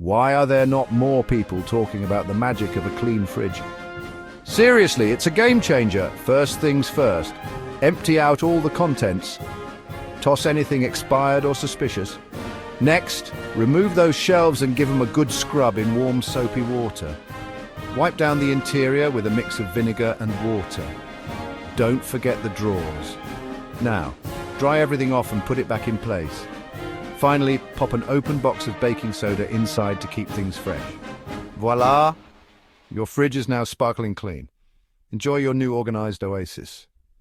Why are there not more people talking about the magic of a clean fridge? Seriously, it's a game changer. First things first, empty out all the contents. Toss anything expired or suspicious. Next, remove those shelves and give them a good scrub in warm soapy water. Wipe down the interior with a mix of vinegar and water. Don't forget the drawers. Now, dry everything off and put it back in place. Finally, pop an open box of baking soda inside to keep things fresh. Voila! Your fridge is now sparkling clean. Enjoy your new organized oasis.